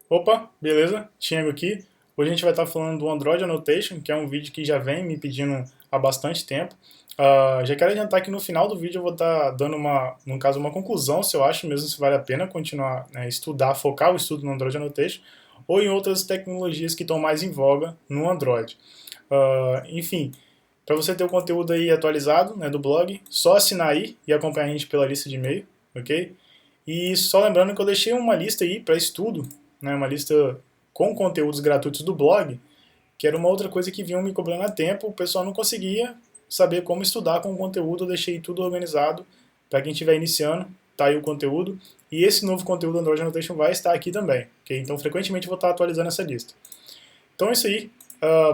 Opa, beleza? Thiago aqui. Hoje a gente vai estar falando do Android Annotation, que é um vídeo que já vem me pedindo há bastante tempo. Já quero adiantar que no final do vídeo eu vou estar dando no caso, uma conclusão, se eu acho mesmo se vale a pena continuar, né, estudar, focar o estudo no Android Annotation, ou em outras tecnologias que estão mais em voga no Android. Enfim, para você ter o conteúdo aí atualizado, né, do blog, só assinar aí e acompanhar a gente pela lista de e-mail, ok? E só lembrando que eu deixei uma lista aí para estudo, né, uma lista com conteúdos gratuitos do blog, que era uma outra coisa que vinham me cobrando há tempo, o pessoal não conseguia saber como estudar com o conteúdo, eu deixei tudo organizado para quem estiver iniciando, tá aí o conteúdo, e esse novo conteúdo do Android Annotation vai estar aqui também, ok? Então frequentemente eu vou estar atualizando essa lista. Então é isso aí.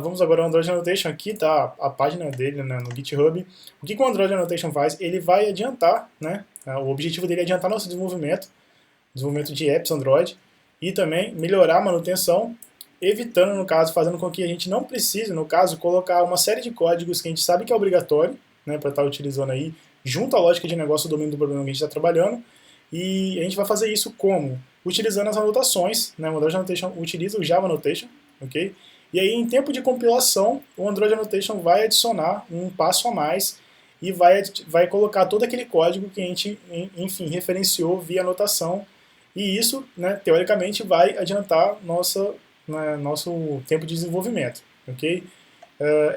Vamos agora ao Android Annotation. Aqui tá a página dele, né, no GitHub. O que o Android Annotation faz? Ele vai adiantar, né? O objetivo dele é adiantar nosso desenvolvimento de apps Android e também melhorar a manutenção, evitando, no caso, fazendo com que a gente não precise, no caso, colocar uma série de códigos que a gente sabe que é obrigatório, né, para estar utilizando aí, junto à lógica de negócio do domínio do programa que a gente está trabalhando. E a gente vai fazer isso como? Utilizando as anotações, né? O Android Annotation utiliza o Java Annotation, ok? E aí, em tempo de compilação, o Android Annotation vai adicionar um passo a mais e vai colocar todo aquele código que a gente, enfim, referenciou via anotação. E isso, né, teoricamente, vai adiantar nosso tempo de desenvolvimento, ok?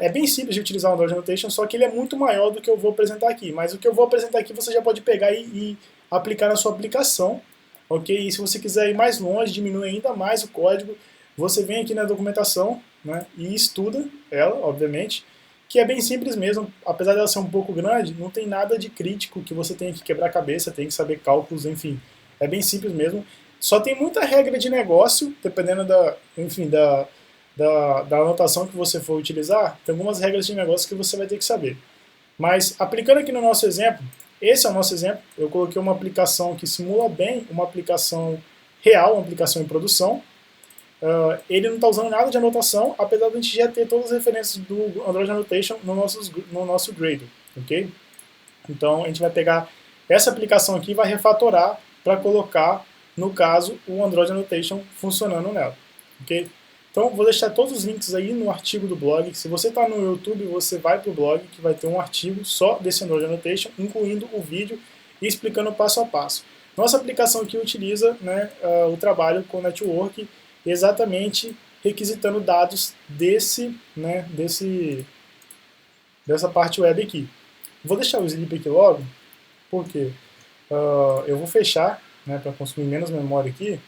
É bem simples de utilizar o Android Annotation, só que ele é muito maior do que eu vou apresentar aqui. Mas o que eu vou apresentar aqui você já pode pegar e aplicar na sua aplicação, ok? E se você quiser ir mais longe, diminuir ainda mais o código, você vem aqui na documentação, né, e estuda ela, obviamente, que é bem simples mesmo. Apesar dela ser um pouco grande, não tem nada de crítico que você tenha que quebrar a cabeça, tem que saber cálculos, enfim. É bem simples mesmo. Só tem muita regra de negócio, dependendo enfim, da anotação que você for utilizar, tem algumas regras de negócio que você vai ter que saber. Mas aplicando aqui no nosso exemplo, esse é o nosso exemplo. Eu coloquei uma aplicação que simula bem uma aplicação real, uma aplicação em produção. Ele não está usando nada de anotação, apesar de a gente já ter todas as referências do Android Annotation no nosso Gradle, ok? Então a gente vai pegar essa aplicação aqui e vai refatorar para colocar, no caso, o Android Annotation funcionando nela, ok? Então vou deixar todos os links aí no artigo do blog. Se você está no YouTube, você vai para o blog que vai ter um artigo só desse Android Annotation, incluindo o vídeo e explicando passo a passo. Nossa aplicação aqui utiliza, né, o trabalho com Network, exatamente requisitando dados dessa parte web aqui. Vou deixar o sleep aqui logo, porque eu vou fechar, né, para consumir menos memória aqui,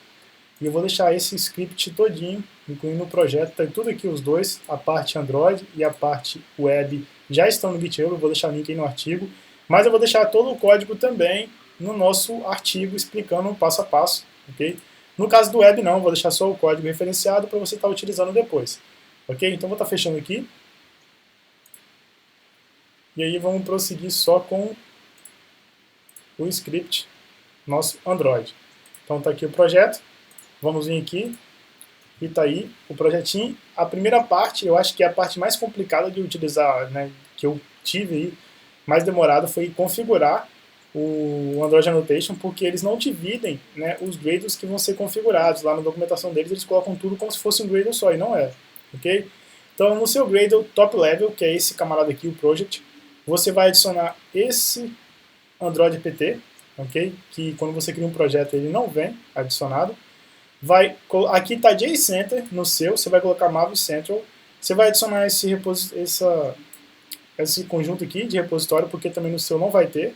e eu vou deixar esse script todinho, incluindo o projeto, tá tudo aqui os dois, a parte Android e a parte web já estão no GitHub, eu vou deixar o link aí no artigo, mas eu vou deixar todo o código também no nosso artigo explicando passo a passo, ok? No caso do web não, vou deixar só o código referenciado para você estar utilizando depois, ok? Então vou estar fechando aqui, e aí vamos prosseguir só com o script nosso Android. Então está aqui o projeto, vamos vir aqui e está aí o projetinho. A primeira parte, eu acho que é a parte mais complicada de utilizar, né, que eu tive aí, mais demorado, foi configurar o Android Annotation, porque eles não dividem, né, os gradles que vão ser configurados. Lá na documentação deles, eles colocam tudo como se fosse um Gradle só, e não é, ok? Então, no seu Gradle Top Level, que é esse camarada aqui, o Project, você vai adicionar esse Android PT, ok? Que quando você cria um projeto ele não vem adicionado. Aqui está JCenter no seu, você vai colocar Maven Central. Você vai adicionar esse conjunto aqui de repositório, porque também no seu não vai ter.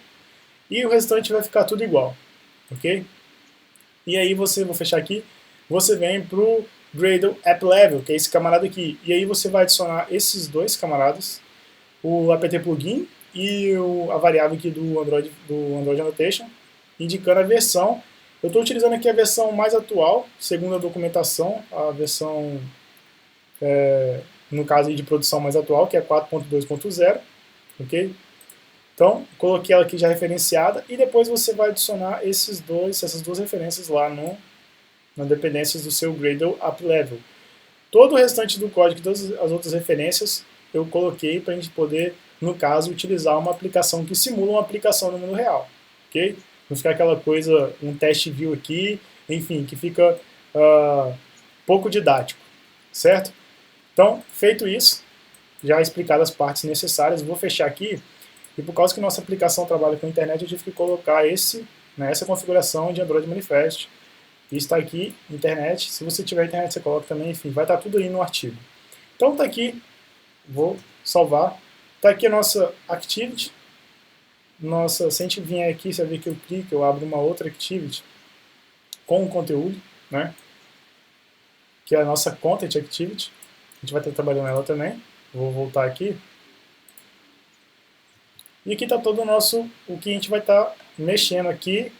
E o restante vai ficar tudo igual, ok? E aí vou fechar aqui, você vem para o Gradle App Level, que é esse camarada aqui. E aí você vai adicionar esses dois camaradas, o apt plugin e a variável aqui do Android Annotation, indicando a versão. Eu estou utilizando aqui a versão mais atual, segundo a documentação, a versão, no caso aí de produção mais atual, que é 4.2.0, ok? Então, coloquei ela aqui já referenciada e depois você vai adicionar essas duas referências lá nas dependências do seu Gradle App Level. Todo o restante do código, todas as outras referências, eu coloquei para a gente poder, no caso, utilizar uma aplicação que simula uma aplicação no mundo real, ok? Não ficar aquela coisa, um teste view aqui, enfim, que fica pouco didático, certo? Então, feito isso, já explicado as partes necessárias, vou fechar aqui. E por causa que nossa aplicação trabalha com a internet, eu tive que colocar essa configuração de Android Manifest. E está aqui, internet. Se você tiver internet, você coloca também, enfim, vai estar tudo aí no artigo. Então está aqui, vou salvar. Está aqui a nossa activity. Se a gente vier aqui, você vai ver que eu clico, eu abro uma outra activity com o conteúdo, né? Que é a nossa content activity. A gente vai estar trabalhando ela também. Vou voltar aqui. E aqui está todo o que a gente vai estar mexendo aqui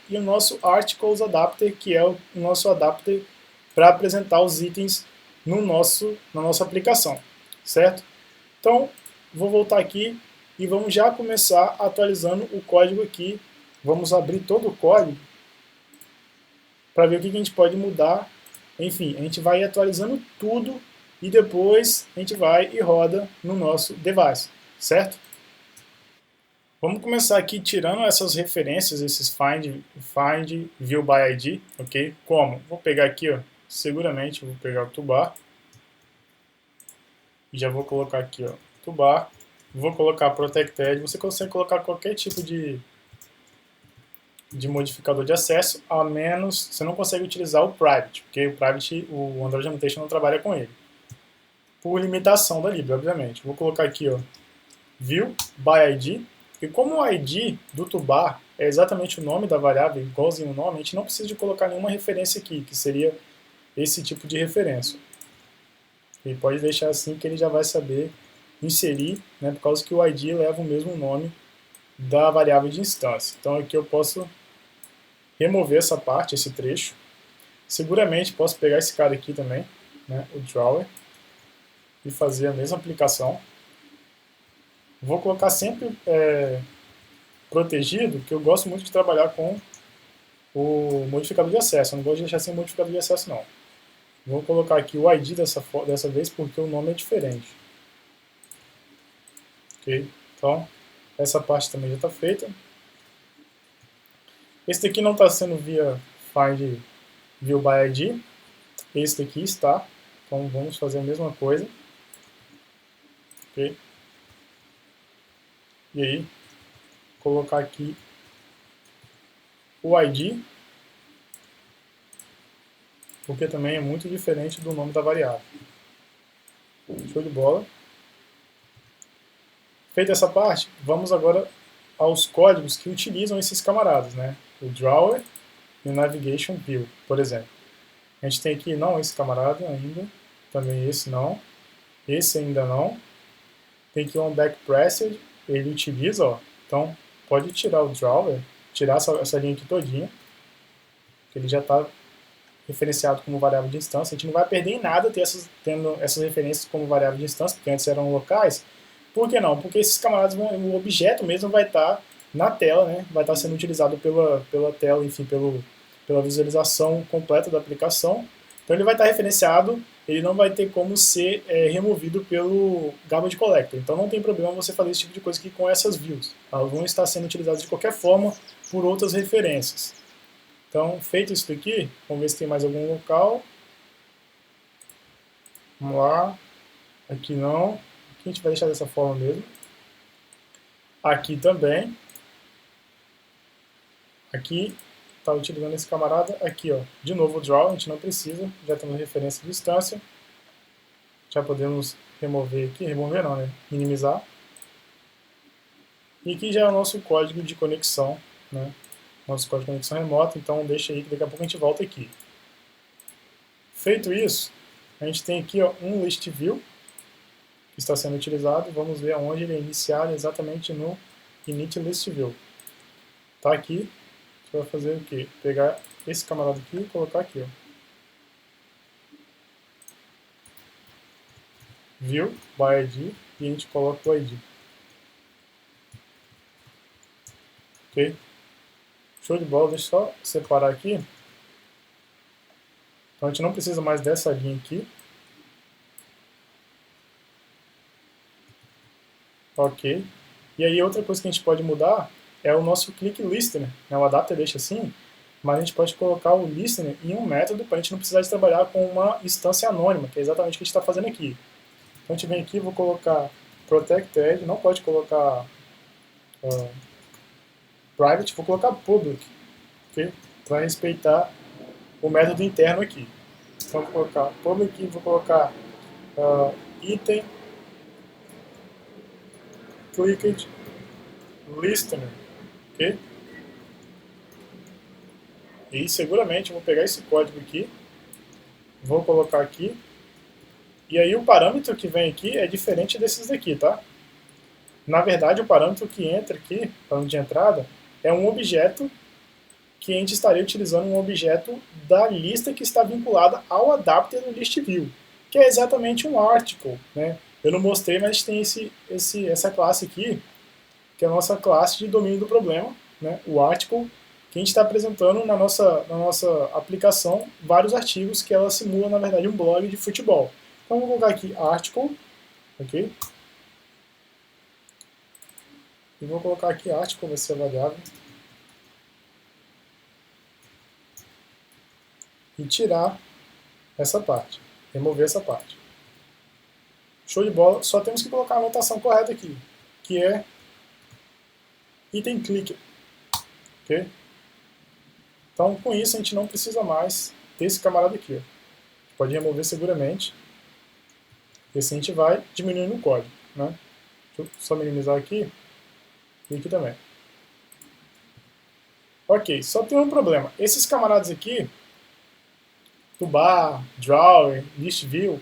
e o nosso Articles Adapter, que é o nosso adapter para apresentar os itens na nossa aplicação, certo? Então, vou voltar aqui e vamos já começar atualizando o código aqui. Vamos abrir todo o código para ver o que a gente pode mudar. Enfim, a gente vai atualizando tudo e depois a gente vai e roda no nosso device, certo? Vamos começar aqui tirando essas referências, esses find view by ID, ok? Como? Vou pegar aqui, ó, seguramente vou pegar o toolbar e já vou colocar aqui, ó, toolbar. Vou colocar protected. Você consegue colocar qualquer tipo de modificador de acesso, a menos você não consegue utilizar o private, porque o private o Android Annotation não trabalha com ele, por limitação da lib, obviamente. Vou colocar aqui, ó, view by ID. E como o ID do toolbar é exatamente o nome da variável, igualzinho o nome, a gente não precisa de colocar nenhuma referência aqui, que seria esse tipo de referência. Ele pode deixar assim que ele já vai saber inserir, né, por causa que o ID leva o mesmo nome da variável de instância. Então aqui eu posso remover essa parte, esse trecho. Seguramente posso pegar esse cara aqui também, né, o drawer, e fazer a mesma aplicação. Vou colocar sempre protegido, que eu gosto muito de trabalhar com o modificador de acesso. Eu não gosto de deixar sem modificador de acesso, não. Vou colocar aqui o ID dessa vez, porque o nome é diferente. Ok? Então, essa parte também já está feita. Esse daqui não está sendo via find view by ID. Esse daqui está. Então, vamos fazer a mesma coisa. Ok? E aí, colocar aqui o ID, porque também é muito diferente do nome da variável. Show de bola. Feita essa parte, vamos agora aos códigos que utilizam esses camaradas, né? O drawer e o navigation view, por exemplo. A gente tem aqui, não, esse camarada ainda, também esse não, esse ainda não. Tem aqui um backpressed, ele utiliza, ó, então pode tirar o drawer, tirar essa linha aqui todinha, que ele já está referenciado como variável de instância. A gente não vai perder em nada tendo essas referências como variável de instância, porque antes eram locais. Por que não? Porque esses camaradas, o objeto mesmo vai estar na tela, né? Vai estar sendo utilizado pela tela, enfim, pela visualização completa da aplicação. Então ele vai estar referenciado, ele não vai ter como ser removido pelo garbage collector. Então não tem problema você fazer esse tipo de coisa aqui com essas views. Elas vão estar sendo utilizadas de qualquer forma por outras referências. Então, feito isso daqui, vamos ver se tem mais algum local. Vamos lá. Aqui não. Aqui a gente vai deixar dessa forma mesmo. Aqui também. Aqui está utilizando esse camarada. Aqui, ó, de novo o draw, a gente não precisa. Já temos referência de distância. Já podemos remover aqui. Remover não, né? Minimizar. E aqui já é o nosso código de conexão, né? Nosso código de conexão remota. Então deixa aí que daqui a pouco a gente volta aqui. Feito isso, a gente tem aqui, ó, um list view que está sendo utilizado. Vamos ver aonde ele é iniciado, exatamente no init list view. Tá aqui, a gente vai fazer o quê? Pegar esse camarada aqui e colocar aqui, ó. View by ID e a gente coloca o ID. Ok? Show de bola, deixa eu só separar aqui. Então a gente não precisa mais dessa linha aqui. Ok. E aí outra coisa que a gente pode mudar é o nosso click listener, né? O adapter deixa assim, mas a gente pode colocar o listener em um método para a gente não precisar de trabalhar com uma instância anônima, que é exatamente o que a gente está fazendo aqui. Então a gente vem aqui, vou colocar protected, não pode colocar private, vou colocar public, okay? Para respeitar o método interno aqui. Então vou colocar public, vou colocar item clicked listener, ok? E seguramente eu vou pegar esse código aqui, vou colocar aqui, e aí o parâmetro que vem aqui é diferente desses daqui, tá? Na verdade, o parâmetro que entra aqui, parâmetro de entrada, é um objeto que a gente estaria utilizando um objeto da lista que está vinculada ao adapter do ListView, que é exatamente um article, né? Eu não mostrei, mas a gente tem essa classe aqui, que é a nossa classe de domínio do problema, né? O article, que a gente está apresentando na nossa aplicação vários artigos que ela simula, na verdade, um blog de futebol. Então, vou colocar aqui article, ok? E vou colocar aqui article, vai ser a variável. E tirar essa parte, remover essa parte. Show de bola, só temos que colocar a anotação correta aqui, que é item clicker, ok? Então, com isso, a gente não precisa mais ter esse camarada aqui, ó. Pode remover seguramente, e assim a gente vai diminuindo o código, né? Deixa eu só minimizar aqui, e aqui também. Ok, só tem um problema. Esses camaradas aqui, toolbar, drawer, listview,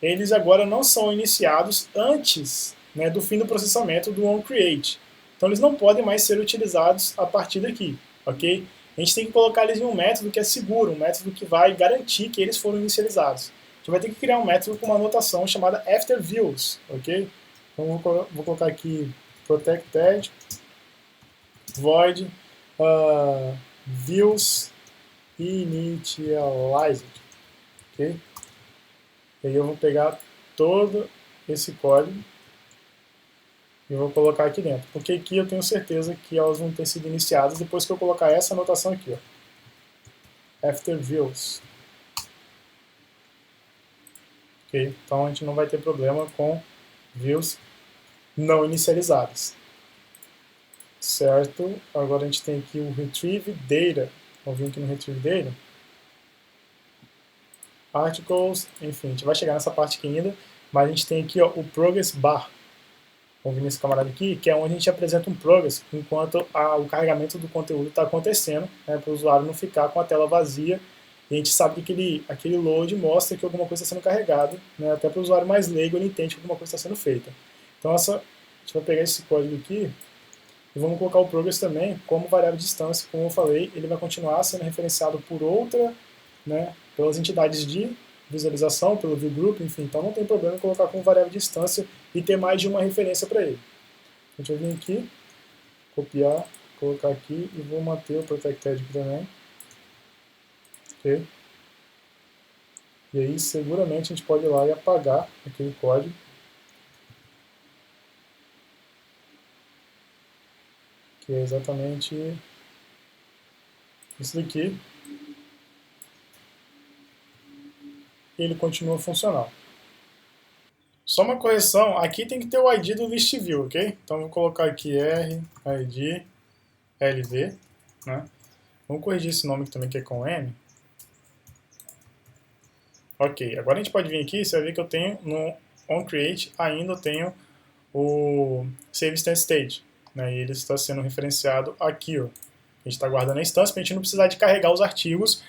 eles agora não são iniciados antes, né, do fim do processamento do onCreate. Então eles não podem mais ser utilizados a partir daqui, ok? A gente tem que colocar eles em um método que é seguro, um método que vai garantir que eles foram inicializados. A gente vai ter que criar um método com uma anotação chamada afterViews, ok? Então vou colocar aqui protected void views initialized, ok? E aí eu vou pegar todo esse código e vou colocar aqui dentro, porque aqui eu tenho certeza que elas vão ter sido iniciadas depois que eu colocar essa anotação aqui, ó, after views. Ok? Então a gente não vai ter problema com views não inicializadas. Certo? Agora a gente tem aqui o retrieve data. Vamos vir aqui no retrieve data. Articles, enfim, a gente vai chegar nessa parte aqui ainda, mas a gente tem aqui, ó, o progress bar. Vamos vir nesse camarada aqui, que é onde a gente apresenta um progress enquanto o carregamento do conteúdo está acontecendo, né, para o usuário não ficar com a tela vazia. E a gente sabe que aquele load mostra que alguma coisa está sendo carregada, né, até para o usuário mais leigo ele entende que alguma coisa está sendo feita. Então a gente vai pegar esse código aqui e vamos colocar o progress também como variável de instância. Como eu falei, ele vai continuar sendo referenciado por outra, né, pelas entidades de visualização, pelo view group, enfim, então não tem problema em colocar como variável de instância e ter mais de uma referência para ele. A gente vai vir aqui, copiar, colocar aqui e vou manter o protected aqui também. Ok? E aí seguramente a gente pode ir lá e apagar aquele código. Que é exatamente isso daqui. E ele continua funcional. Só uma correção, aqui tem que ter o ID do ListView, ok? Então vou colocar aqui R, ID, LV, né? Vamos corrigir esse nome aqui também que é com M. Ok, agora a gente pode vir aqui, você vai ver que eu tenho no onCreate, ainda eu tenho o Save Instance State, né? E ele está sendo referenciado aqui, ó. A gente está guardando a instância para a gente não precisar de carregar os artigos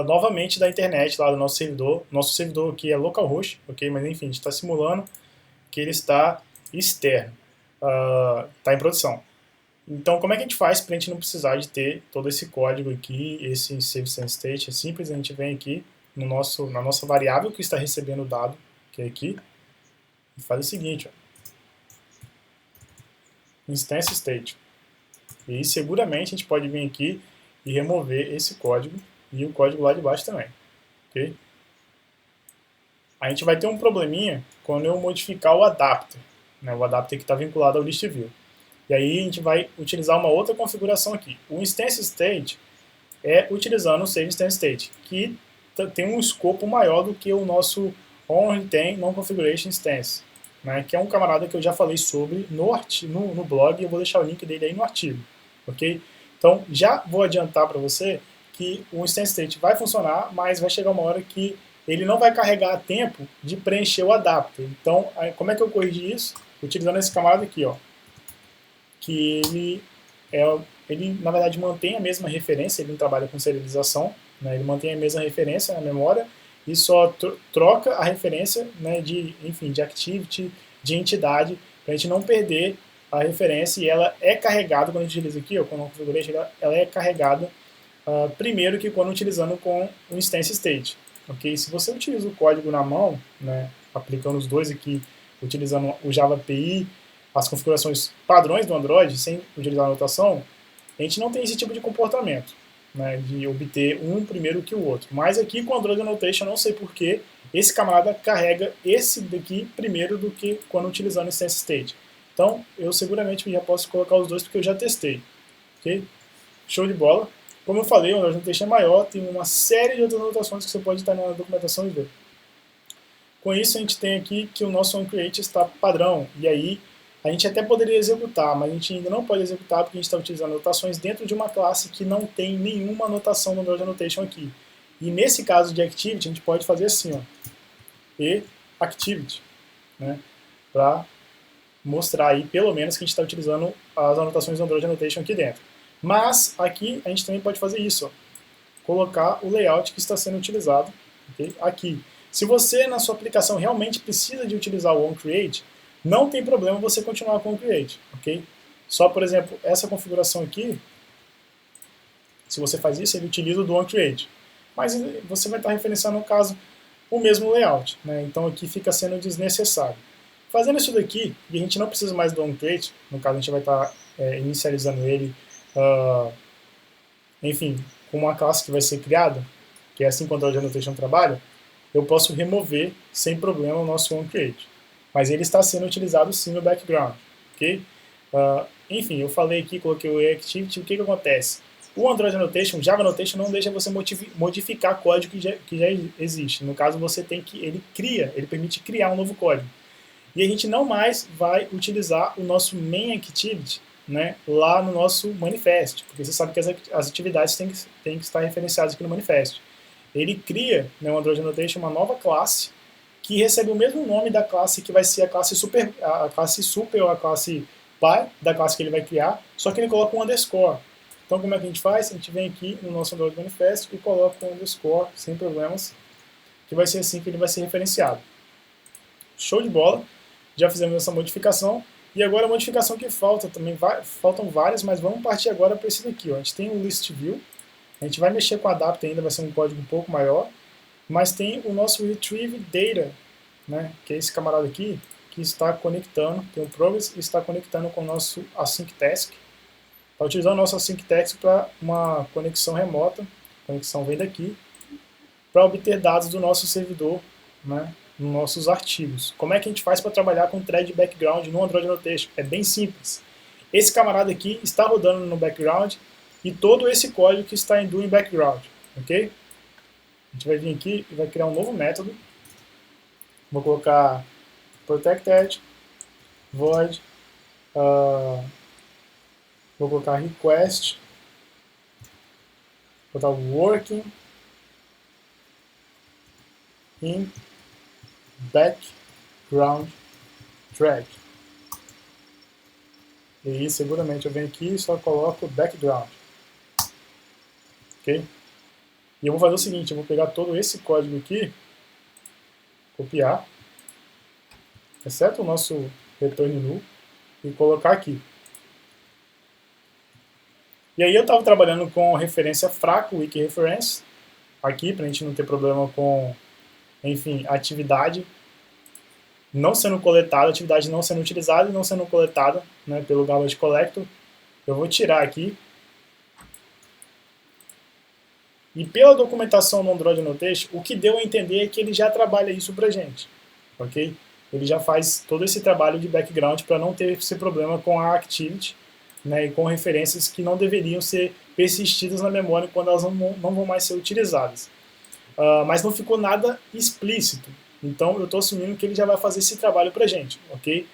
novamente da internet, lá do nosso servidor. Nosso servidor aqui é localhost, ok? Mas enfim, a gente está simulando que ele está externo, está em produção. Então, como é que a gente faz para a gente não precisar de ter todo esse código aqui, esse save instance state? É simples, a gente vem aqui no na nossa variável que está recebendo o dado, que é aqui, e faz o seguinte, ó, instance state. E aí, seguramente a gente pode vir aqui e remover esse código e o código lá de baixo também, ok? A gente vai ter um probleminha quando eu modificar o adapter, né, o adapter que está vinculado ao ListView. E aí a gente vai utilizar uma outra configuração aqui. O instance state, é utilizando o Save Instance State, que tem um escopo maior do que o nosso onRetain Non-Configuration Instance, né, que é um camarada que eu já falei sobre no blog, e eu vou deixar o link dele aí no artigo, ok? Então, já vou adiantar para você que o Instance State vai funcionar, mas vai chegar uma hora que ele não vai carregar a tempo de preencher o adapter. Então, como é que eu corrigi isso? Utilizando esse camarada aqui, ó, que ele na verdade mantém a mesma referência, ele não trabalha com serialização, né, ele mantém a mesma referência na memória e só troca a referência, né, de activity, de entidade, para a gente não perder a referência, e ela é carregada, quando a gente utiliza aqui, ó, com o configuration, ela é carregada primeiro que quando utilizando com o instance state. Okay? Se você utiliza o código na mão, né, aplicando os dois aqui, utilizando o Java API, as configurações padrões do Android, sem utilizar a anotação, a gente não tem esse tipo de comportamento, né, de obter um primeiro que o outro. Mas aqui com o Android Annotation, eu não sei porquê, esse camarada carrega esse daqui primeiro do que quando utilizando o instance state. Então, eu seguramente já posso colocar os dois porque eu já testei. Okay? Show de bola. Como eu falei, o Android Annotation é maior, tem uma série de outras anotações que você pode estar na documentação e ver. Com isso, a gente tem aqui que o nosso onCreate está padrão, e aí a gente até poderia executar, mas a gente ainda não pode executar porque a gente está utilizando anotações dentro de uma classe que não tem nenhuma anotação no Android Annotation aqui. E nesse caso de Activity, a gente pode fazer assim, ó, e Activity, né, para mostrar aí, pelo menos, que a gente está utilizando as anotações do Android Annotation aqui dentro. Mas aqui a gente também pode fazer isso, ó, colocar o layout que está sendo utilizado, okay, aqui. Se você na sua aplicação realmente precisa de utilizar o onCreate, não tem problema você continuar com o onCreate, ok? Só, por exemplo, essa configuração aqui, se você faz isso, ele utiliza o do onCreate. Mas você vai estar referenciando, no caso, o mesmo layout, né? Então aqui fica sendo desnecessário. Fazendo isso daqui, e a gente não precisa mais do onCreate, no caso a gente vai estar inicializando ele, enfim, com uma classe que vai ser criada, que é assim que o Android Annotation trabalha, eu posso remover sem problema o nosso onCreate. Mas ele está sendo utilizado sim no background, ok? Enfim, eu falei aqui, coloquei o Activity, o que acontece? O Android Annotation, Java Annotation, não deixa você modificar código que já existe. No caso, você tem que, ele permite criar um novo código. E a gente não mais vai utilizar o nosso main activity, né, lá no nosso manifest, porque você sabe que as atividades têm que estar referenciadas aqui no manifest. Ele cria, né, o Android Annotation, uma nova classe que recebe o mesmo nome da classe que vai ser a classe super ou a classe pi da classe que ele vai criar, só que ele coloca um underscore. Então como é que a gente faz? A gente vem aqui no nosso Android Manifest e coloca um underscore sem problemas, que vai ser assim que ele vai ser referenciado. Show de bola! Já fizemos essa modificação. E agora a modificação que falta também, faltam várias, mas vamos partir agora para esse daqui. Ó. A gente tem o list view, a gente vai mexer com o adapter ainda, vai ser um código um pouco maior, mas tem o nosso retrieve data, né, que é esse camarada aqui, que está conectando, tem o progress e está conectando com o nosso async task. Está utilizando o nosso async task para uma conexão remota, a conexão vem daqui, para obter dados do nosso servidor, né, nos nossos artigos. Como é que a gente faz para trabalhar com thread background no Android Annotation? É bem simples. Esse camarada aqui está rodando no background e todo esse código que está em doing background, ok? A gente vai vir aqui e vai criar um novo método. Vou colocar protected, void, vou colocar request, vou botar working in background thread. E aí, seguramente eu venho aqui e só coloco background. Ok? E eu vou fazer o seguinte, eu vou pegar todo esse código aqui, copiar, exceto o nosso return null, e colocar aqui. E aí eu estava trabalhando com referência fraca, wiki reference, aqui, para a gente não ter problema com, enfim, atividade não sendo coletada, atividade não sendo utilizada e não sendo coletada, né, pelo garbage collector. Eu vou tirar aqui. E pela documentação do Android Annotation, o que deu a entender é que ele já trabalha isso pra gente, ok? Ele já faz todo esse trabalho de background para não ter esse problema com a activity, né, e com referências que não deveriam ser persistidas na memória quando elas não vão mais ser utilizadas. Mas não ficou nada explícito. Então eu estou assumindo que ele já vai fazer esse trabalho para a gente, ok?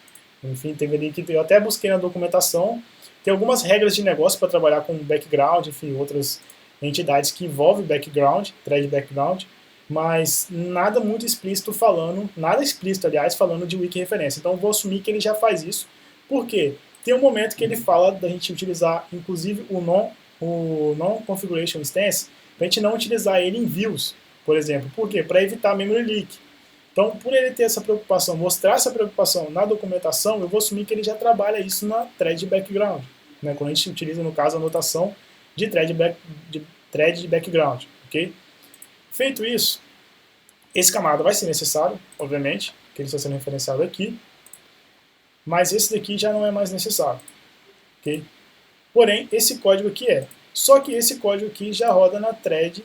Enfim, teve ali que eu até busquei na documentação, tem algumas regras de negócio para trabalhar com background, enfim, outras entidades que envolvem background, thread background, mas nada muito explícito falando, nada explícito, aliás, falando de wiki referência. Então eu vou assumir que ele já faz isso. Por quê? Tem um momento que ele fala da gente utilizar, inclusive, o non-configuration stance, para a gente não utilizar ele em views, por exemplo. Por quê? Para evitar memory leak. Então, por ele ter essa preocupação, mostrar essa preocupação na documentação, eu vou assumir que ele já trabalha isso na thread de background, né? Quando a gente utiliza, no caso, a notação de thread de background, ok? Feito isso, esse camarada vai ser necessário, obviamente, que ele está sendo referenciado aqui, mas esse daqui já não é mais necessário, ok? Porém, esse código aqui é. Só que esse código aqui já roda na thread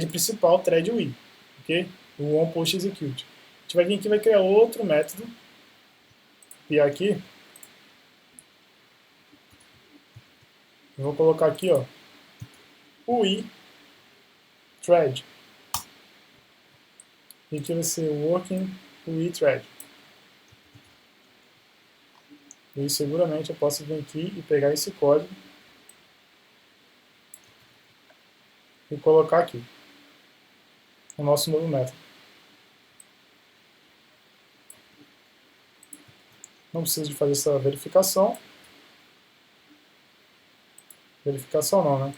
principal, thread UI, ok? O onPostExecute. A gente vai vir aqui e vai criar outro método, copiar aqui. Eu vou colocar aqui, ó, UI thread. E aqui vai ser working UI thread. E seguramente eu posso vir aqui e pegar esse código e colocar aqui o nosso novo método. Não precisa de fazer essa verificação. Verificação não, né?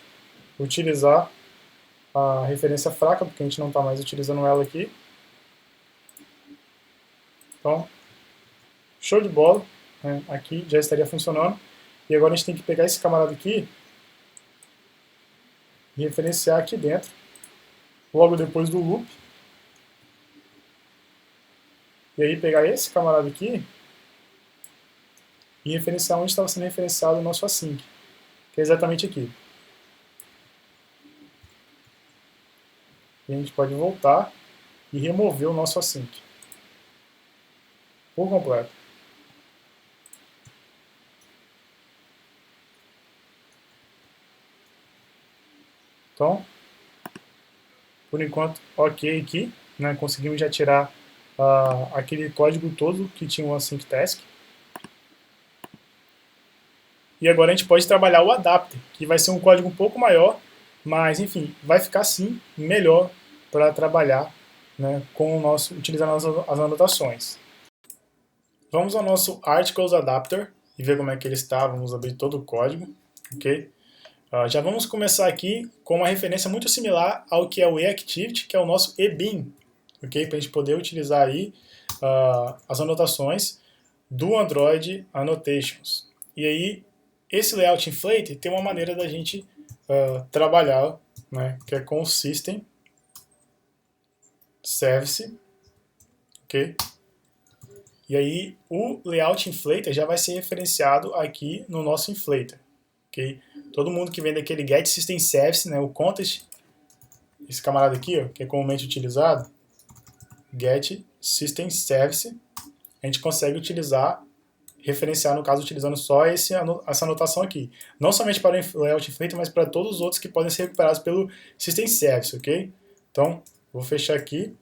Utilizar a referência fraca, porque a gente não está mais utilizando ela aqui. Então, show de bola. Né? Aqui já estaria funcionando. E agora a gente tem que pegar esse camarada aqui e referenciar aqui dentro, logo depois do loop. E aí pegar esse camarada aqui e referenciar onde estava sendo referenciado o nosso async, que é exatamente aqui. E a gente pode voltar e remover o nosso async por completo. Então, por enquanto, ok aqui, né? Conseguimos já tirar aquele código todo que tinha um async task. E agora a gente pode trabalhar o adapter, que vai ser um código um pouco maior, mas enfim, vai ficar sim melhor para trabalhar, né, com o nosso, utilizando as anotações. Vamos ao nosso articles adapter e ver como é que ele está. Vamos abrir todo o código, ok? Já vamos começar aqui com uma referência muito similar ao que é o eActivity, que é o nosso eBeam, ok? Para a gente poder utilizar aí as anotações do Android Annotations. E aí, esse layout inflate tem uma maneira da gente trabalhar, né, que é com o System Service, ok? E aí, o layout inflator já vai ser referenciado aqui no nosso inflator, ok? Todo mundo que vem daquele get system service, né, o context, esse camarada aqui, ó, que é comumente utilizado, get system service, a gente consegue utilizar, referenciar, no caso, utilizando só essa anotação aqui. Não somente para o layout inflator, mas para todos os outros que podem ser recuperados pelo system service, ok? Então, vou fechar aqui.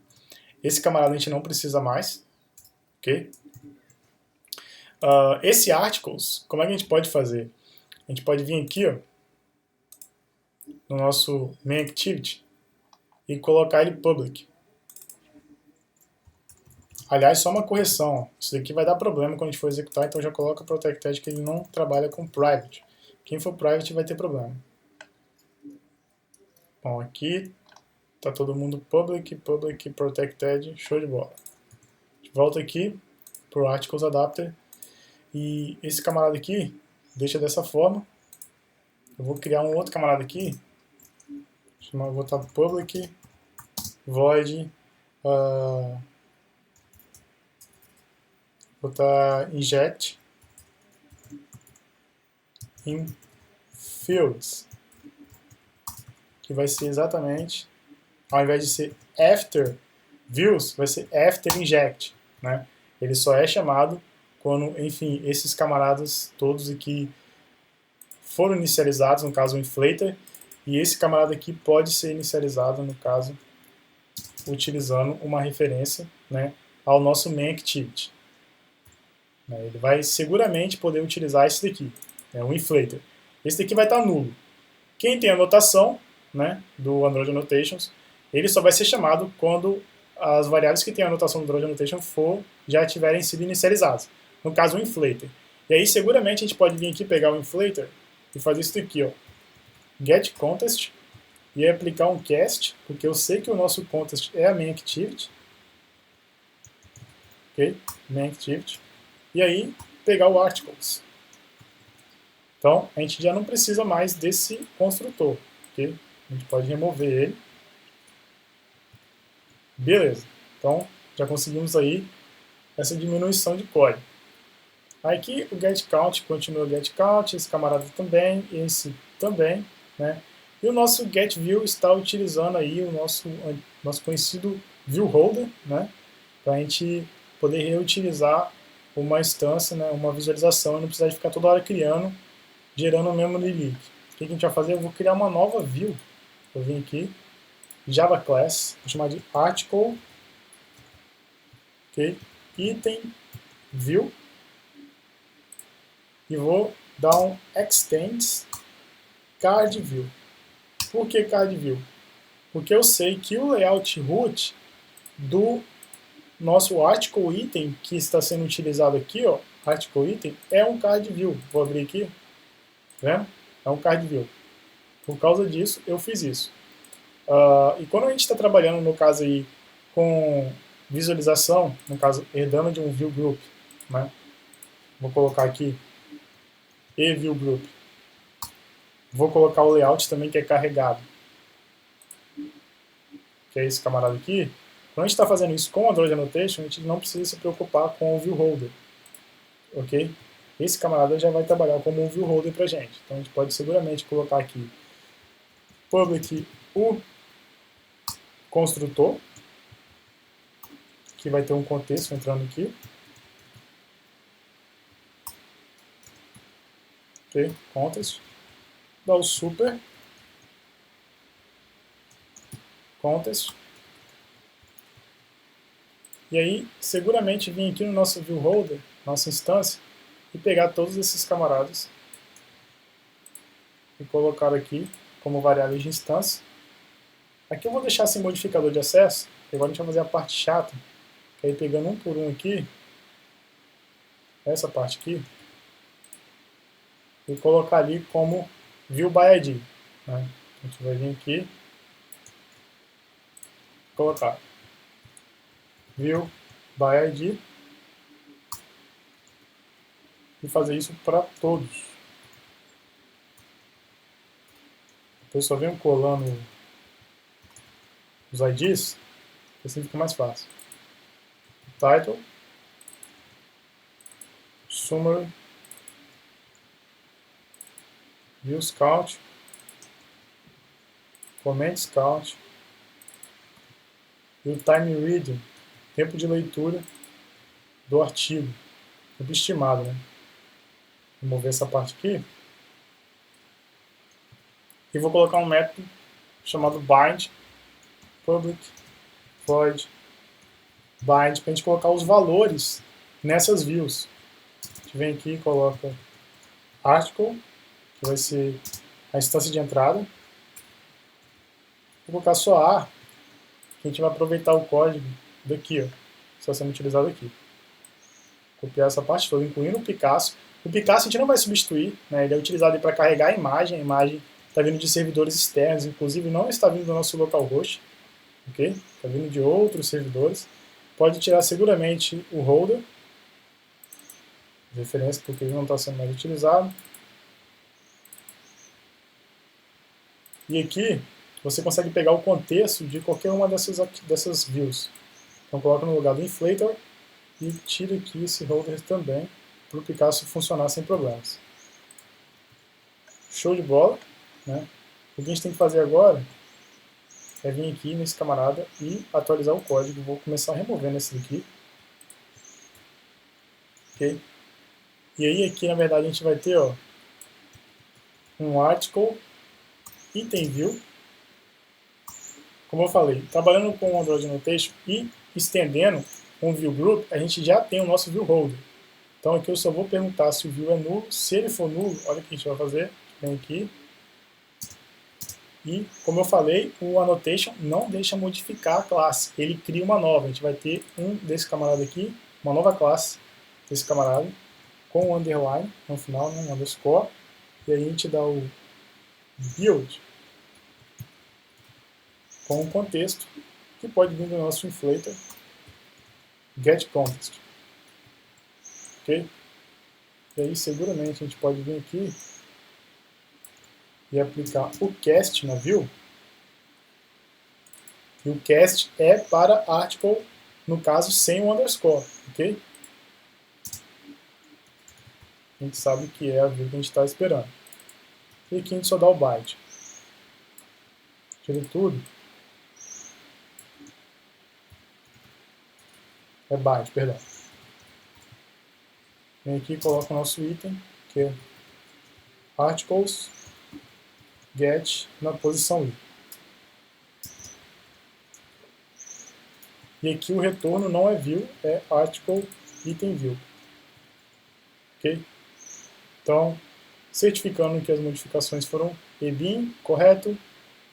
Esse camarada a gente não precisa mais, ok? Esse articles, como é que a gente pode fazer? A gente pode vir aqui, ó, no nosso main activity e colocar ele public. Aliás, só uma correção, isso daqui vai dar problema quando a gente for executar, então já coloca protected que ele não trabalha com private. Quem for private vai ter problema. Bom, aqui tá todo mundo public, protected, show de bola. A gente volta aqui pro articles adapter e esse camarada aqui deixa dessa forma. Eu vou criar um outro camarada aqui, vou botar public void botar inject in fields, que vai ser exatamente, ao invés de ser after views, vai ser after inject, né? Ele só é chamado quando, enfim, esses camaradas todos aqui foram inicializados, no caso o inflator, e esse camarada aqui pode ser inicializado, no caso, utilizando uma referência, né, ao nosso main activity. Ele vai seguramente poder utilizar esse daqui, o inflator. Esse daqui vai estar nulo. Quem tem a anotação, né, do Android Annotations, ele só vai ser chamado quando as variáveis que tem a anotação do Android Annotation já tiverem sido inicializadas. No caso, o inflator. E aí, seguramente, a gente pode vir aqui pegar o inflator e fazer isso daqui, ó, get contest, e aplicar um cast, porque eu sei que o nosso contest é a main activity. Ok? Main activity. E aí, pegar o articles. Então, a gente já não precisa mais desse construtor. Ok? A gente pode remover ele. Beleza. Então, já conseguimos aí essa diminuição de código. Aqui o getCount continua getCount, esse camarada também, esse também, né? E o nosso getView está utilizando aí o nosso conhecido viewHolder, né? Para a gente poder reutilizar uma instância, né? Uma visualização, e não precisar de ficar toda hora criando, gerando o mesmo link. O que a gente vai fazer? Eu vou criar uma nova view. Eu vim aqui, Java Class, vou chamar de Article, okay? Item View, e vou dar um extends card view. Por que card view? Porque eu sei que o layout root do nosso article item que está sendo utilizado aqui, ó, article item, é um card view. Vou abrir aqui, tá vendo? É um card view. Por causa disso, eu fiz isso. E quando a gente está trabalhando, no caso aí, com visualização, no caso, herdando de um view group, né? Vou colocar aqui e view group. Vou colocar o layout também, que é carregado, que é esse camarada aqui. Quando a gente está fazendo isso com o Android Annotation, a gente não precisa se preocupar com o viewHolder, ok? Esse camarada já vai trabalhar como um viewHolder para a gente. Então a gente pode seguramente colocar aqui public o construtor, que vai ter um contexto entrando aqui. Ok, context. Dá o super contest. E aí, seguramente, vir aqui no nosso viewHolder, nossa instância, e pegar todos esses camaradas e colocar aqui como variáveis de instância. Aqui eu vou deixar sem modificador de acesso, e agora a gente vai fazer a parte chata, que aí pegando um por um aqui, essa parte aqui, e colocar ali como viewById. Né? A gente vai vir aqui, colocar viewById e fazer isso para todos. Depois só venho colando os IDs, assim fica mais fácil. Title, Summary, Views Count, Comments Count e o Time Reading, tempo de leitura do artigo, tempo estimado, né? Vou mover essa parte aqui e vou colocar um método chamado bind public void bind para a gente colocar os valores nessas views. A gente vem aqui e coloca article, que vai ser a instância de entrada. Vou colocar só A, que a gente vai aproveitar o código daqui, ó, que está sendo utilizado aqui. Copiar essa parte toda, incluindo o Picasso. O Picasso a gente não vai substituir, né? Ele é utilizado para carregar a imagem está vindo de servidores externos, inclusive não está vindo do nosso localhost, ok? Está vindo de outros servidores. Pode tirar seguramente o holder, referência porque ele não está sendo mais utilizado. E aqui você consegue pegar o contexto de qualquer uma dessas views. Então coloca no lugar do inflator e tira aqui esse holder também, para o Picasso funcionar sem problemas. Show de bola, né? O que a gente tem que fazer agora é vir aqui nesse camarada e atualizar o código. Vou começar removendo esse daqui. Ok? E aí aqui na verdade a gente vai ter, ó, um article item view. Como eu falei, trabalhando com o Android Annotation e estendendo um view group, a gente já tem o nosso view holder. Então aqui eu só vou perguntar se o view é nulo. Se ele for nulo, olha o que a gente vai fazer. Vem aqui. E, como eu falei, o Annotation não deixa modificar a classe. Ele cria uma nova. A gente vai ter um desse camarada aqui, uma nova classe desse camarada, com o underline no final, né, um underscore. E aí a gente dá o build com um contexto que pode vir do nosso inflator getContext. Ok? E aí seguramente a gente pode vir aqui e aplicar o cast na view. E o cast é para article, no caso, sem o underscore, ok? A gente sabe que é a view que a gente está esperando. E aqui a gente só dá o byte. Tira tudo. É byte, perdão. Vem aqui e coloca o nosso item, que é articles get na posição i. E aqui o retorno não é view, é article item view. Ok? Então, certificando que as modificações foram EBIN, correto.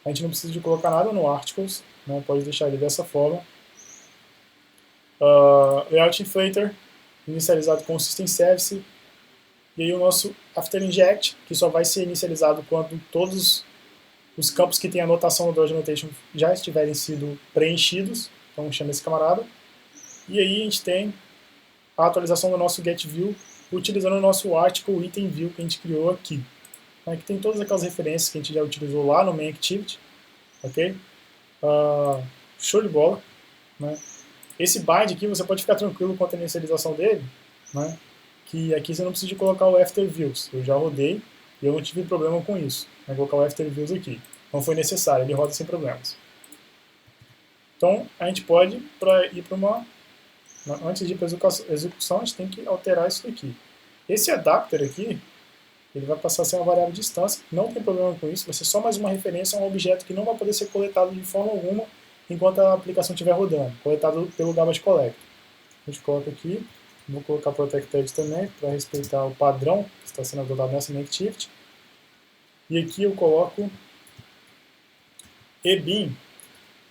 A gente não precisa de colocar nada no articles, né? Pode deixar ele dessa forma. Layout inflator, inicializado com o system service. E aí o nosso after inject, que só vai ser inicializado quando todos os campos que tem anotação no Android Annotation já estiverem sido preenchidos. Então chama esse camarada. E aí a gente tem a atualização do nosso getView utilizando o nosso article item view que a gente criou aqui. Aqui tem todas aquelas referências que a gente já utilizou lá no main activity. Ok? Show de bola. Né? Esse bind aqui você pode ficar tranquilo quanto à inicialização dele. Né? Que aqui você não precisa de colocar o after views. Eu já rodei e eu não tive problema com isso. Vou colocar o after views aqui. Não foi necessário, ele roda sem problemas. Então a gente pode ir para uma... Antes de ir para a execução, a gente tem que alterar isso aqui. Esse adapter aqui, ele vai passar a ser uma variável de instância, não tem problema com isso, vai ser só mais uma referência a um objeto que não vai poder ser coletado de forma alguma enquanto a aplicação estiver rodando, coletado pelo garbage collector. A gente coloca aqui, vou colocar protected também, para respeitar o padrão que está sendo adotado nessa activity. E aqui eu coloco ebin,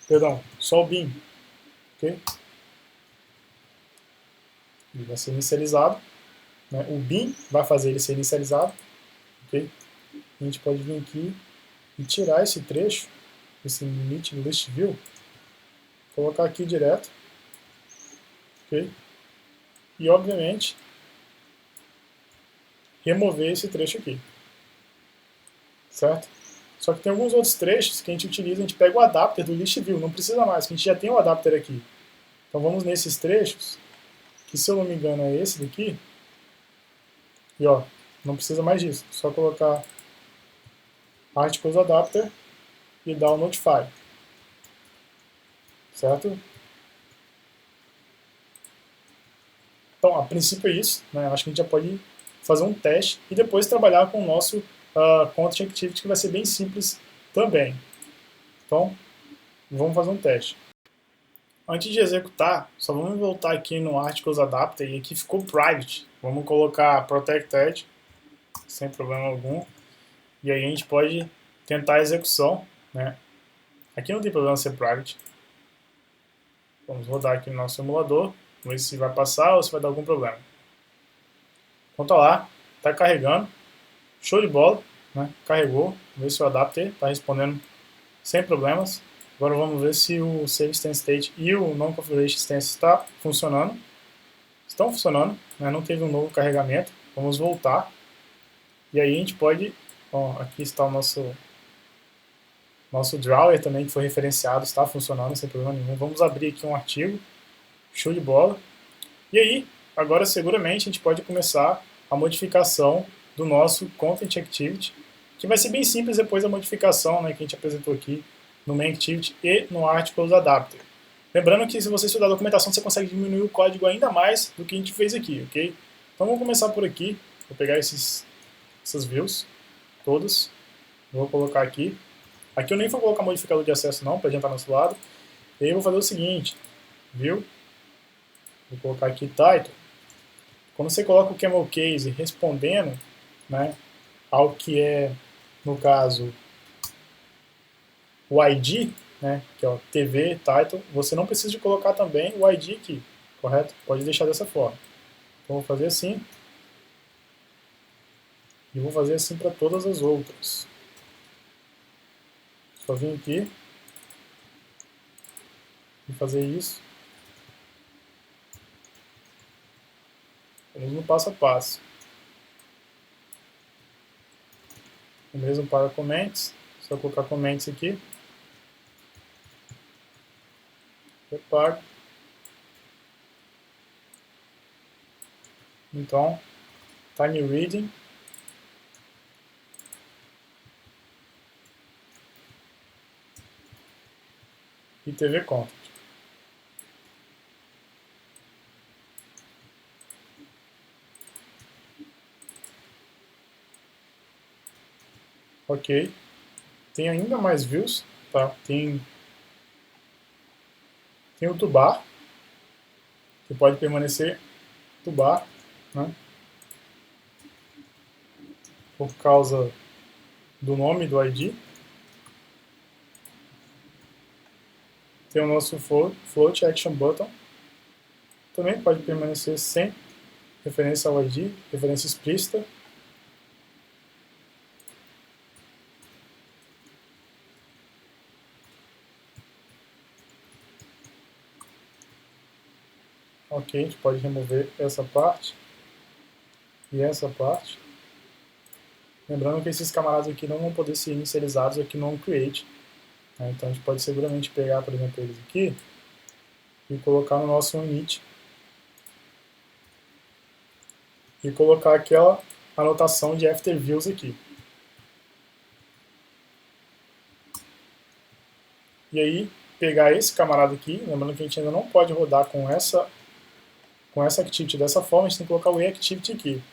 perdão, só o bin, ok? Ele vai ser inicializado, né? O bin vai fazer ele ser inicializado, ok? A gente pode vir aqui e tirar esse trecho, esse init list view, colocar aqui direto, ok? E obviamente remover esse trecho aqui, certo? Só que tem alguns outros trechos que a gente utiliza, a gente pega o adapter do list view, não precisa mais, que a gente já tem o adapter aqui. Então vamos nesses trechos, que se eu não me engano é esse daqui, e ó, não precisa mais disso, só colocar articles adapter e dar o notify, certo? Então, a princípio é isso, né? Acho que a gente já pode fazer um teste e depois trabalhar com o nosso Content Activity, que vai ser bem simples também. Então, vamos fazer um teste. Antes de executar, só vamos voltar aqui no Articles Adapter e aqui ficou Private. Vamos colocar Protected, sem problema algum. E aí a gente pode tentar a execução, né? Aqui não tem problema ser Private. Vamos rodar aqui no nosso simulador, ver se vai passar ou se vai dar algum problema. Então tá lá, tá carregando, show de bola, né? Carregou, ver se o adapter está respondendo sem problemas. Agora vamos ver se o Save Stance State e o Non-Configuration Stance está funcionando. Estão funcionando, né? Não teve um novo carregamento. Vamos voltar. E aí a gente pode... Ó, aqui está o nosso drawer também, que foi referenciado, está funcionando sem problema nenhum. Vamos abrir aqui um artigo. Show de bola. E aí, agora seguramente a gente pode começar a modificação do nosso Content Activity, que vai ser bem simples depois da modificação, né, que a gente apresentou aqui no Main Activity e no Articles Adapter. Lembrando que se você estudar a documentação, você consegue diminuir o código ainda mais do que a gente fez aqui, ok? Então vamos começar por aqui. Vou pegar essas views, todas. Vou colocar aqui. Aqui eu nem vou colocar modificador de acesso não, para adiantar nosso lado. E aí eu vou fazer o seguinte, viu? Vou colocar aqui title. Quando você coloca o camel case respondendo, né, ao que é, no caso, o ID, né, que é o TV title, você não precisa de colocar também o ID aqui, correto? Pode deixar dessa forma. Então vou fazer assim. E vou fazer assim para todas as outras. Só vim aqui e fazer isso. O mesmo passo a passo. O mesmo para comments. Só colocar comments aqui. Reparo. Então, time reading. E TV content. Ok. Tem ainda mais views, tá? Tem o toolbar, que pode permanecer toolbar, né? Por causa do nome do ID. Tem o nosso float action button. Também pode permanecer sem referência ao ID, referência explícita. Ok, a gente pode remover essa parte e essa parte. Lembrando que esses camaradas aqui não vão poder ser inicializados aqui no onCreate. Né? Então a gente pode seguramente pegar, por exemplo, eles aqui e colocar no nosso init. E colocar aquela anotação de after views aqui. E aí, pegar esse camarada aqui, lembrando que a gente ainda não pode rodar com essa activity dessa forma, a gente tem que colocar o reactivity aqui.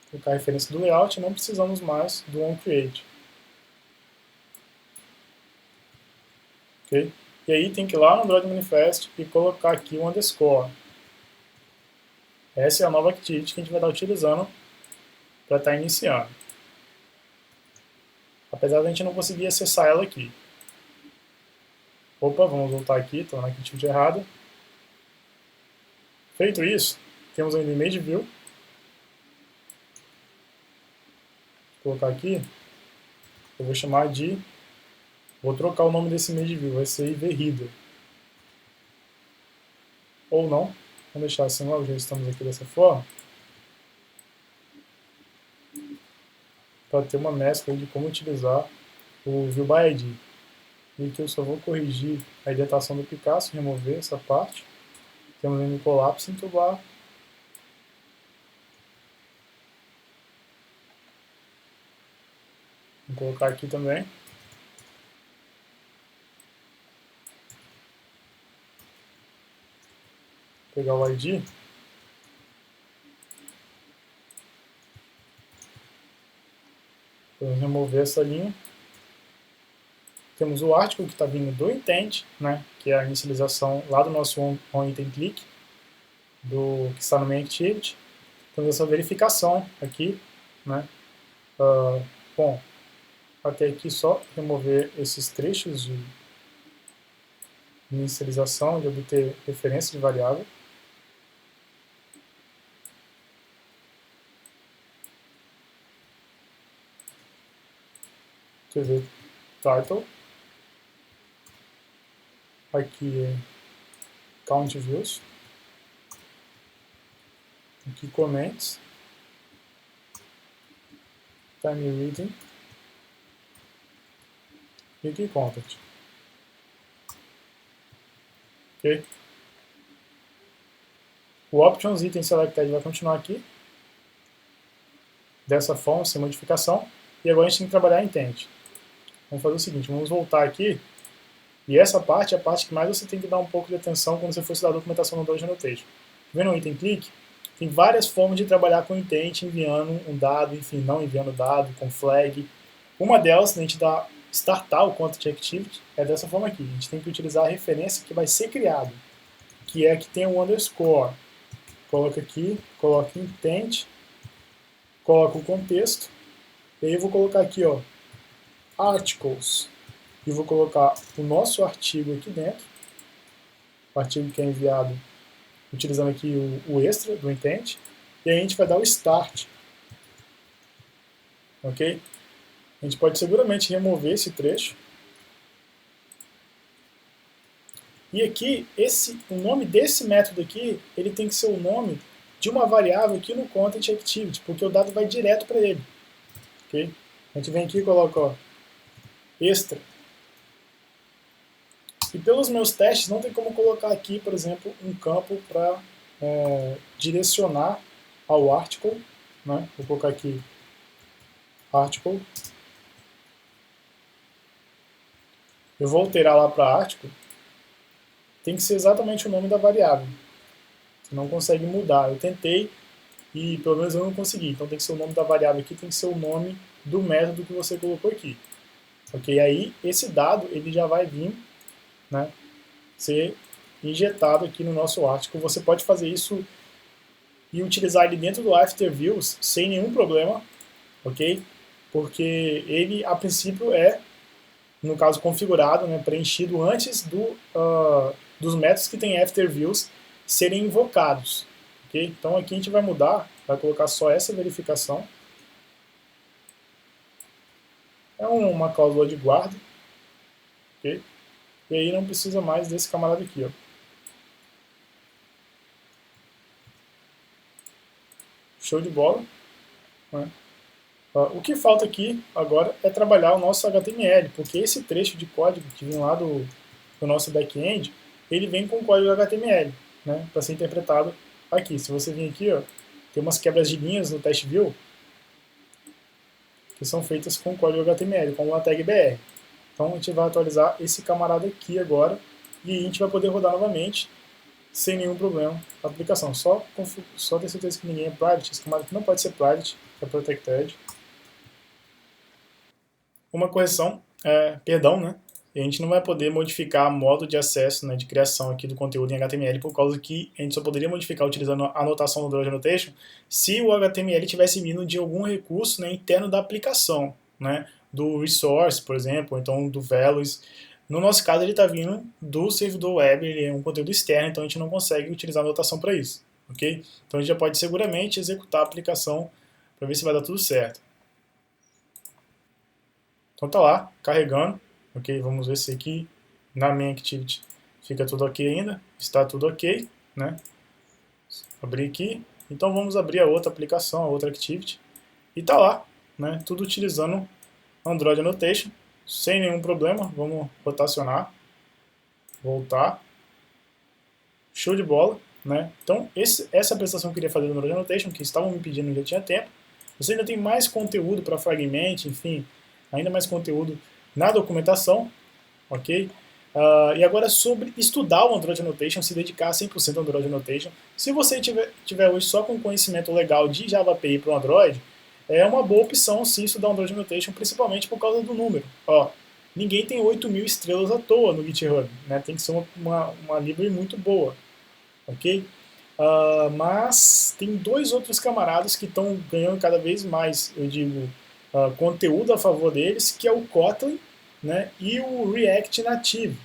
Colocar a referência do layout, não precisamos mais do onCreate. Okay? E aí tem que ir lá no Android Manifest e colocar aqui o underscore. Essa é a nova activity que a gente vai estar utilizando para estar iniciando. Apesar de a gente não conseguir acessar ela aqui. Opa, vamos voltar aqui, estou na activity errada. Feito isso, temos ainda image view. Vou colocar aqui, eu vou chamar de, vou trocar o nome desse image view, vai ser IVReader. Ou não, vamos deixar assim logo, já estamos aqui dessa forma. Para ter uma mescla de como utilizar o ViewById. E aqui eu só vou corrigir a indentação do Picasso, remover essa parte. Temos ainda o collapse em toolbar. Vou colocar aqui também. Pegar o ID. Vou remover essa linha. Temos o article que está vindo do intent, né, que é a inicialização lá do nosso onIntent-click, que está no main activity. Temos essa verificação aqui, né. Bom, até aqui só remover esses trechos de inicialização, de obter referência de variável. TV title. Aqui é count views. Aqui comments. Time reading. E aqui content. Ok? O options item selected vai continuar aqui. Dessa forma, sem modificação. E agora a gente tem que trabalhar intent. Vamos fazer o seguinte, vamos voltar aqui. E essa parte é a parte que mais você tem que dar um pouco de atenção quando você for estudar a documentação do Android Annotation. Vendo o item click, Tem várias formas de trabalhar com intent, enviando um dado, enfim, não enviando dado, com flag. Uma delas, a gente dá startar o content activity, é dessa forma aqui. A gente tem que utilizar a referência que vai ser criado, que é que tem o underscore. Coloca aqui, coloca intent, coloca o contexto, e aí eu vou colocar aqui, ó, articles, e vou colocar o nosso artigo aqui dentro, o artigo que é enviado utilizando aqui o extra do intent, e aí a gente vai dar o start, ok? A gente pode seguramente remover esse trecho. E aqui, o nome desse método aqui, ele tem que ser o nome de uma variável aqui no Content Activity, porque o dado vai direto para ele. Okay? A gente vem aqui e coloca ó, extra. E pelos meus testes, não tem como colocar aqui, por exemplo, um campo para direcionar ao article. Né? Vou colocar aqui article. Eu vou alterar lá para article. Tem que ser exatamente o nome da variável. Você não consegue mudar. Eu tentei e pelo menos eu não consegui. Então tem que ser o nome da variável aqui, tem que ser o nome do método que você colocou aqui. Ok? Aí esse dado ele já vai vir, né, ser injetado aqui no nosso article. Você pode fazer isso e utilizar ele dentro do After Views sem nenhum problema, ok? Porque ele a princípio é, no caso configurado, né, preenchido antes dos métodos que tem After Views serem invocados. Okay? Então aqui a gente vai mudar, vai colocar só essa verificação. É uma cláusula de guarda. Okay? E aí não precisa mais desse camarada aqui. Ó. Show de bola. Né? O que falta aqui agora é trabalhar o nosso HTML, porque esse trecho de código que vem lá do nosso back-end, ele vem com código HTML, né, para ser interpretado aqui. Se você vir aqui, ó, tem umas quebras de linhas no test view que são feitas com código HTML, com a tag BR. Então a gente vai atualizar esse camarada aqui agora e a gente vai poder rodar novamente sem nenhum problema a aplicação. Só ter certeza que ninguém é private, esse camarada aqui não pode ser private, é protected. Uma correção, perdão, né? A gente não vai poder modificar modo de acesso, né, de criação aqui do conteúdo em HTML, por causa que a gente só poderia modificar utilizando a anotação do Android Annotation se o HTML tivesse vindo de algum recurso, né, interno da aplicação, né, do resource, por exemplo, ou então do values. No nosso caso, ele está vindo do servidor web, ele é um conteúdo externo, então a gente não consegue utilizar a anotação para isso, ok? Então a gente já pode seguramente executar a aplicação para ver se vai dar tudo certo. Então tá lá, carregando, ok? Vamos ver se aqui na main activity fica tudo ok ainda, está tudo ok, né? Abrir aqui, então vamos abrir a outra aplicação, a outra activity, e tá lá, né? Tudo utilizando Android Annotation, sem nenhum problema. Vamos rotacionar, voltar, show de bola, né? Então essa apresentação que eu queria fazer do Android Annotation, que estavam me pedindo já tinha tempo. Você ainda tem mais conteúdo para Fragment, enfim, ainda mais conteúdo na documentação, ok? E agora sobre estudar o Android Annotation, se dedicar 100% ao Android Annotation. Se você tiver hoje só com conhecimento legal de Java API para o Android, é uma boa opção sim estudar o Android Annotation, principalmente por causa do número. Ó, ninguém tem 8.000 estrelas à toa no GitHub, né? Tem que ser uma library muito boa, ok? Mas tem dois outros camaradas que estão ganhando cada vez mais, eu digo, conteúdo a favor deles, que é o Kotlin, né, e o React Native.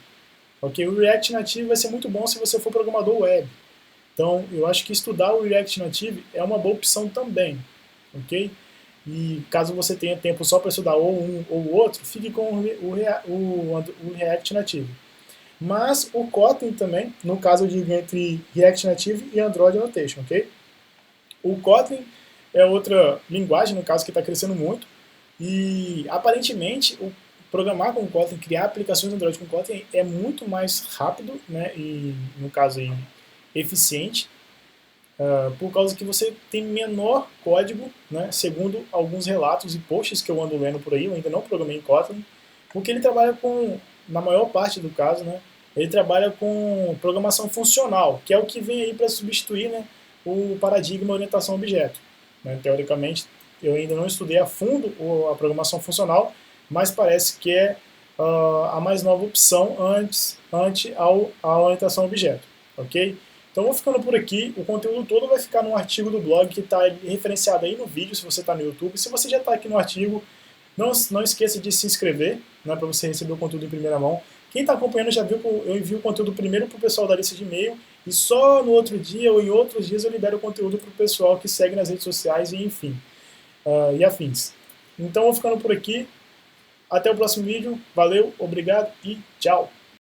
Okay? O React Native vai ser muito bom se você for programador web. Então, eu acho que estudar o React Native é uma boa opção também. Ok? E caso você tenha tempo só para estudar ou um ou o outro, fique com o React Native. Mas o Kotlin também, no caso eu digo entre React Native e Android Annotation, ok? O Kotlin é outra linguagem, no caso, que está crescendo muito, e aparentemente programar com Kotlin, criar aplicações Android com Kotlin é muito mais rápido, né, e no caso aí, eficiente, por causa que você tem menor código, né, segundo alguns relatos e posts que eu ando lendo por aí, eu ainda não programei em Kotlin, porque ele trabalha com, na maior parte do caso, né, ele trabalha com programação funcional, que é o que vem aí para substituir, né, o paradigma orientação a objeto. Né? Teoricamente, eu ainda não estudei a fundo a programação funcional, mas parece que é a mais nova opção ante a orientação a objeto. Ok? Então vou ficando por aqui, o conteúdo todo vai ficar no artigo do blog que está referenciado aí no vídeo, se você está no YouTube. Se você já está aqui no artigo, não esqueça de se inscrever, né, para você receber o conteúdo em primeira mão. Quem está acompanhando já viu que eu envio o conteúdo primeiro para o pessoal da lista de e-mail e só no outro dia ou em outros dias eu libero o conteúdo para o pessoal que segue nas redes sociais e enfim, e afins. Então vou ficando por aqui, até o próximo vídeo, valeu, obrigado e tchau!